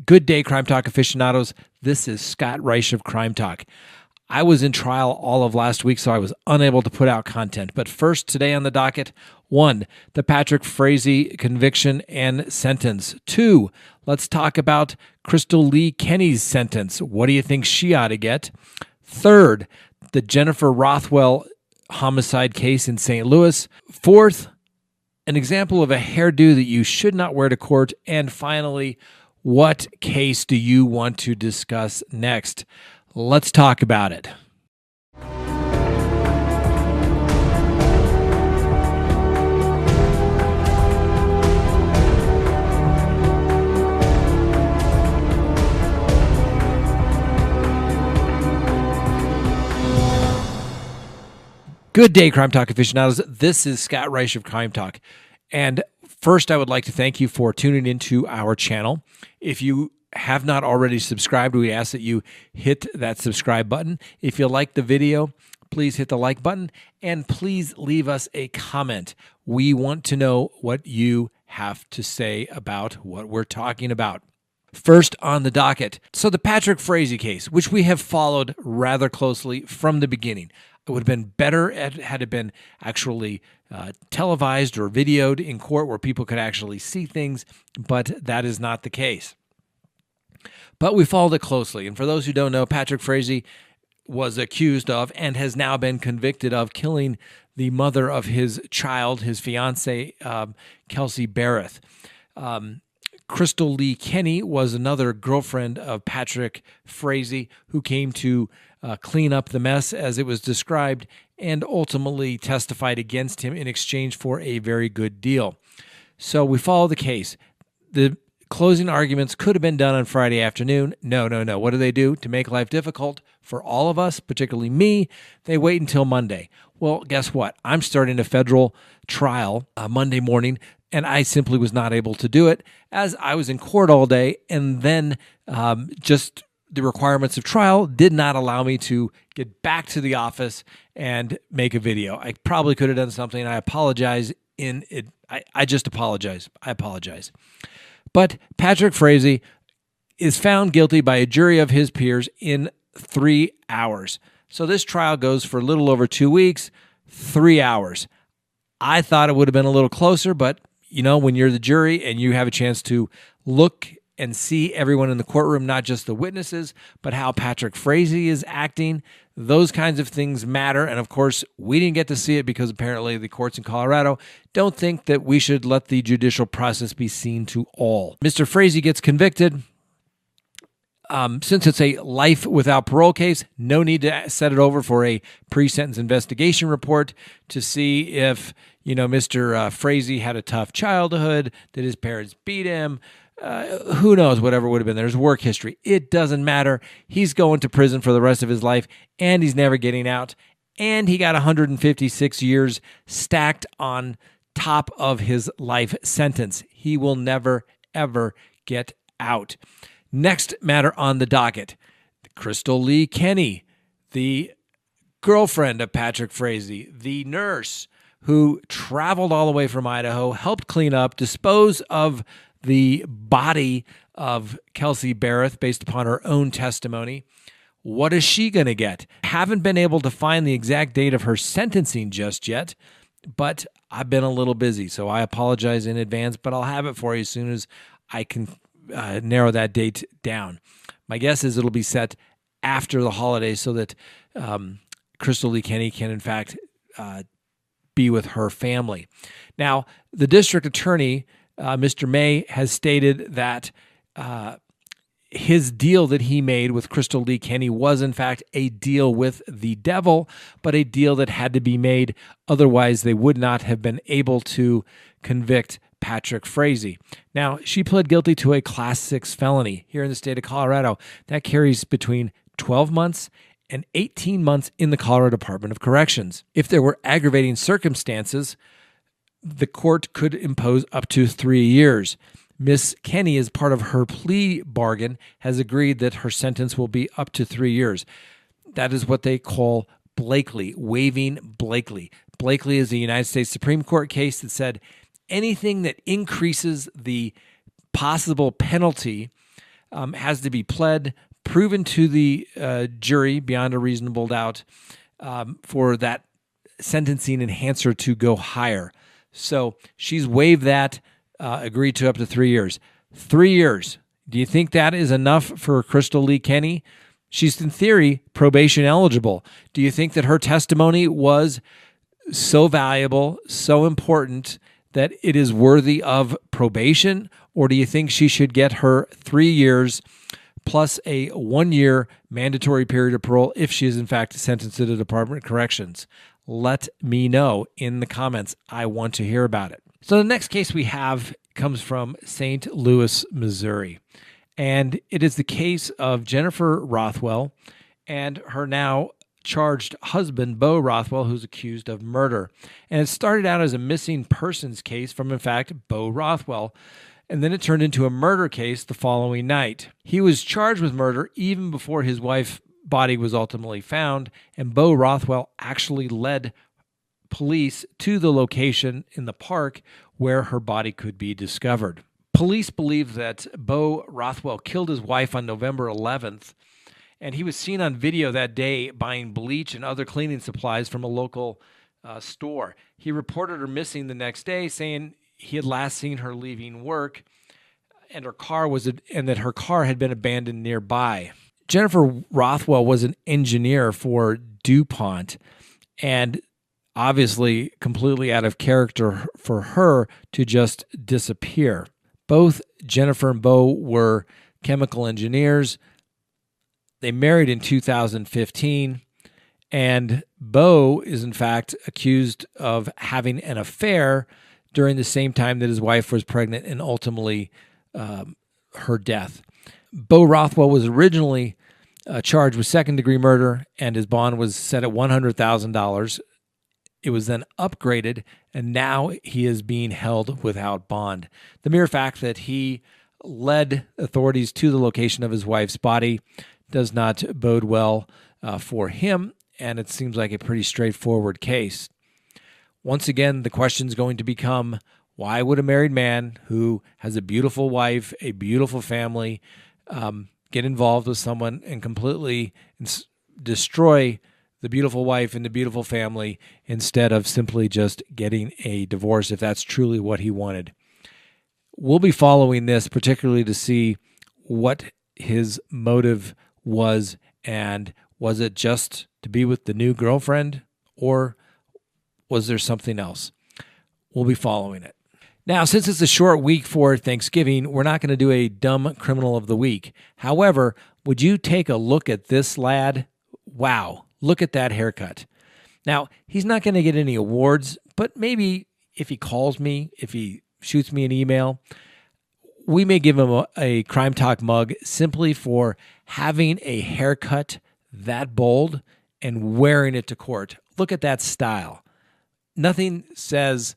Good day, Crime Talk aficionados. This is Scott Reisch of Crime Talk. I was in trial all of last week, so I was unable to put out content. But first, today on the docket, 1, the Patrick Frazee conviction and sentence. 2, let's talk about Krystal Lee Kenney's sentence. What do you think she ought to get? 3rd, the Jennifer Rothwell homicide case in St. Louis. 4th, an example of a hairdo that you should not wear to court. And finally, what case do you want to discuss next? Let's talk about it. Good day, Crime Talk aficionados. This is Scott Reisch of Crime Talk. And first, I would like to thank you for tuning into our channel. If you have not already subscribed, we ask that you hit that subscribe button. If you like the video, please hit the like button and please leave us a comment. We want to know what you have to say about what we're talking about. First on the docket, so the Patrick Frazee case, which we have followed rather closely from the beginning. It would have been better had it been actually televised or videoed in court where people could actually see things, but that is not the case. But we followed it closely. And for those who don't know, Patrick Frazee was accused of and has now been convicted of killing the mother of his child, his fiancée, Kelsey Barrett. Krystal Lee Kenney was another girlfriend of Patrick Frazee who came to clean up the mess, as it was described, and ultimately testified against him in exchange for a very good deal. So we follow the case. The closing arguments could have been done on Friday afternoon. No. What do? To make life difficult for all of us, particularly me, they wait until Monday. Well, guess what? I'm starting a federal trial Monday morning, and I simply was not able to do it as I was in court all day, and then just the requirements of trial did not allow me to get back to the office and make a video. I probably could have done something. I apologize. I just apologize. I apologize. But Patrick Frazee is found guilty by a jury of his peers in 3 hours. So this trial goes for a little over 2 weeks, 3 hours. I thought it would have been a little closer, but you know, when you're the jury and you have a chance to look and see everyone in the courtroom, not just the witnesses, but how Patrick Frazee is acting, those kinds of things matter. And of course, we didn't get to see it because apparently the courts in Colorado don't think that we should let the judicial process be seen to all. Mr. Frazee gets convicted. Since it's a life without parole case, no need to set it over for a pre-sentence investigation report to see if, Mr. Frazee had a tough childhood, did his parents beat him, who knows, whatever would have been. There's work history. It doesn't matter. He's going to prison for the rest of his life, and he's never getting out. And he got 156 years stacked on top of his life sentence. He will never, ever get out. Next matter on the docket, Krystal Lee Kenney, the girlfriend of Patrick Frazee, the nurse who traveled all the way from Idaho, helped clean up, dispose of the body of Kelsey Barrett based upon her own testimony. What is she going to get? Haven't been able to find the exact date of her sentencing just yet, but I've been a little busy, so I apologize in advance, but I'll have it for you as soon as I can narrow that date down. My guess is it'll be set after the holidays so that Krystal Lee Kenney can, in fact, be with her family. Now, the district attorney, Mr. May, has stated that his deal that he made with Krystal Lee Kenney was, in fact, a deal with the devil, but a deal that had to be made. Otherwise, they would not have been able to convict Patrick Frazee. Now, she pled guilty to a Class 6 felony here in the state of Colorado. That carries between 12 months and 18 months in the Colorado Department of Corrections. If there were aggravating circumstances, the court could impose up to 3 years. Miss Kenney, as part of her plea bargain, has agreed that her sentence will be up to 3 years. That is what they call Blakely, waiving Blakely. Blakely is a United States Supreme Court case that said anything that increases the possible penalty has to be pled, proven to the jury beyond a reasonable doubt for that sentencing enhancer to go higher. So she's waived that, agreed to up to 3 years. 3 years. Do you think that is enough for Krystal Lee Kenney? She's, in theory, probation eligible. Do you think that her testimony was so valuable, so important, that it is worthy of probation? Or do you think she should get her 3 years plus a 1 year mandatory period of parole if she is, in fact, sentenced to the Department of Corrections? Let me know in the comments. I want to hear about it. So the next case we have comes from St. Louis, Missouri. And it is the case of Jennifer Rothwell and her now charged husband, Bo Rothwell, who's accused of murder. And it started out as a missing persons case from, in fact, Bo Rothwell. And then it turned into a murder case the following night. He was charged with murder even before his wife's body was ultimately found. And Bo Rothwell actually led police to the location in the park where her body could be discovered. Police believe that Bo Rothwell killed his wife on November 11th, and he was seen on video that day buying bleach and other cleaning supplies from a local store. He reported her missing the next day, saying he had last seen her leaving work, and that her car had been abandoned nearby. Jennifer Rothwell was an engineer for DuPont, and obviously completely out of character for her to just disappear. Both Jennifer and Bo were chemical engineers. They married in 2015, and Bo is in fact accused of having an affair during the same time that his wife was pregnant and ultimately her death. Bo Rothwell was originally charged with second-degree murder, and his bond was set at $100,000. It was then upgraded, and now he is being held without bond. The mere fact that he led authorities to the location of his wife's body does not bode well for him, and it seems like a pretty straightforward case. Once again, the question is going to become, why would a married man who has a beautiful wife, a beautiful family, get involved with someone and completely destroy the beautiful wife and the beautiful family instead of simply just getting a divorce if that's truly what he wanted? We'll be following this particularly to see what his motive was, and was it just to be with the new girlfriend, or was there something else? We'll be following it. Now, since it's a short week for Thanksgiving, we're not going to do a dumb criminal of the week. However, would you take a look at this lad? Wow. Look at that haircut. Now, he's not going to get any awards, but maybe if he calls me, if he shoots me an email, we may give him a Crime Talk mug simply for having a haircut that bold and wearing it to court. Look at that style. Nothing says,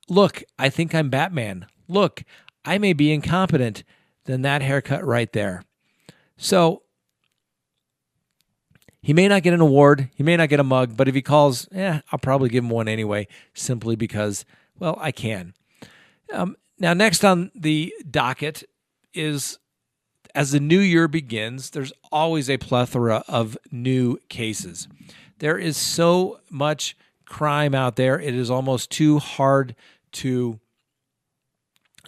look, I think I'm Batman. Look, I may be incompetent, than that haircut right there. So he may not get an award, he may not get a mug, but if he calls, I'll probably give him one anyway, simply because, well, I can. Now, next on the docket is, as the new year begins, there's always a plethora of new cases. There is so much crime out there, it is almost too hard to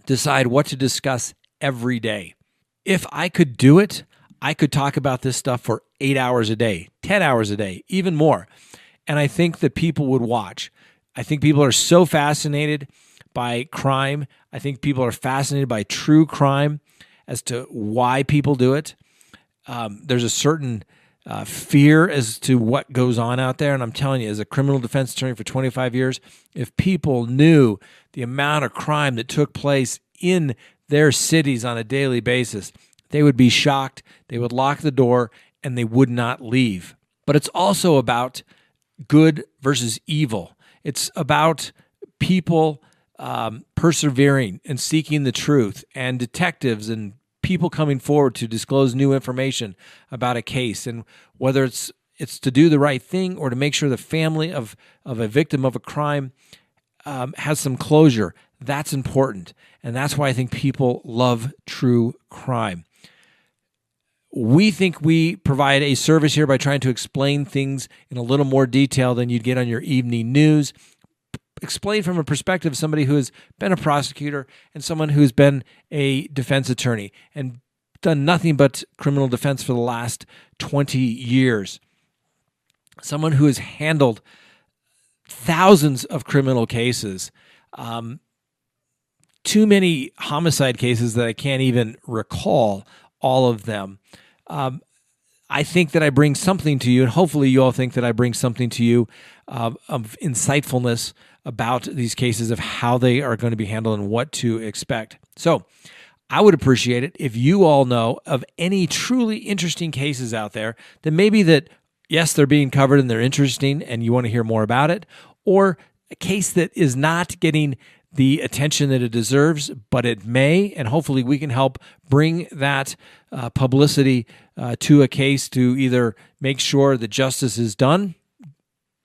decide what to discuss every day. If I could do it, I could talk about this stuff for 8 hours a day, 10 hours a day, even more. And I think that people would watch. I think people are so fascinated by crime. I think people are fascinated by true crime as to why people do it. There's a certain fear as to what goes on out there. And I'm telling you, as a criminal defense attorney for 25 years, if people knew the amount of crime that took place in their cities on a daily basis, they would be shocked, they would lock the door, and they would not leave. But it's also about good versus evil. It's about people persevering and seeking the truth, and detectives and people coming forward to disclose new information about a case, and whether it's to do the right thing or to make sure the family of a victim of a crime has some closure. That's important, and that's why I think people love true crime. We think we provide a service here by trying to explain things in a little more detail than you'd get on your evening news. Explain from a perspective of somebody who has been a prosecutor and someone who's been a defense attorney and done nothing but criminal defense for the last 20 years. Someone who has handled thousands of criminal cases, too many homicide cases that I can't even recall all of them. I think that I bring something to you, and hopefully you all think that I bring something to you of insightfulness about these cases, of how they are going to be handled and what to expect. So I would appreciate it if you all know of any truly interesting cases out there that maybe that, yes, they're being covered and they're interesting and you want to hear more about it, or a case that is not getting the attention that it deserves, but it may, and hopefully we can help bring that publicity to a case to either make sure that justice is done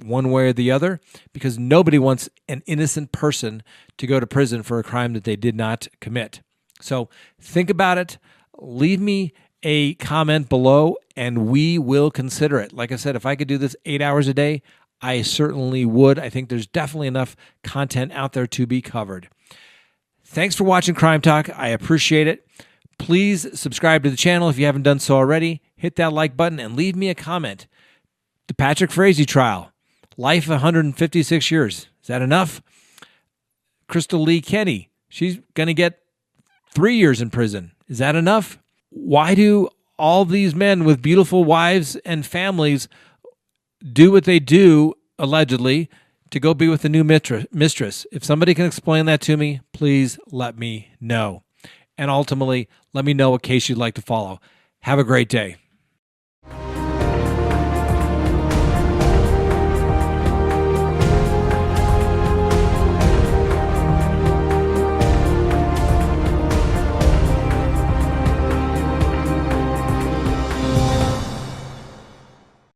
one way or the other, because nobody wants an innocent person to go to prison for a crime that they did not commit. So think about it. Leave me a comment below, and we will consider it. Like I said, if I could do this 8 hours a day, I certainly would. I think there's definitely enough content out there to be covered. Thanks for watching Crime Talk. I appreciate it. Please subscribe to the channel if you haven't done so already. Hit that like button and leave me a comment. The Patrick Frazee trial. Life 156 years. Is that enough? Krystal Lee Kenney. She's going to get 3 years in prison. Is that enough? Why do all these men with beautiful wives and families do what they do, allegedly, to go be with the new mistress? If somebody can explain that to me, please let me know. And ultimately, let me know what case you'd like to follow. Have a great day.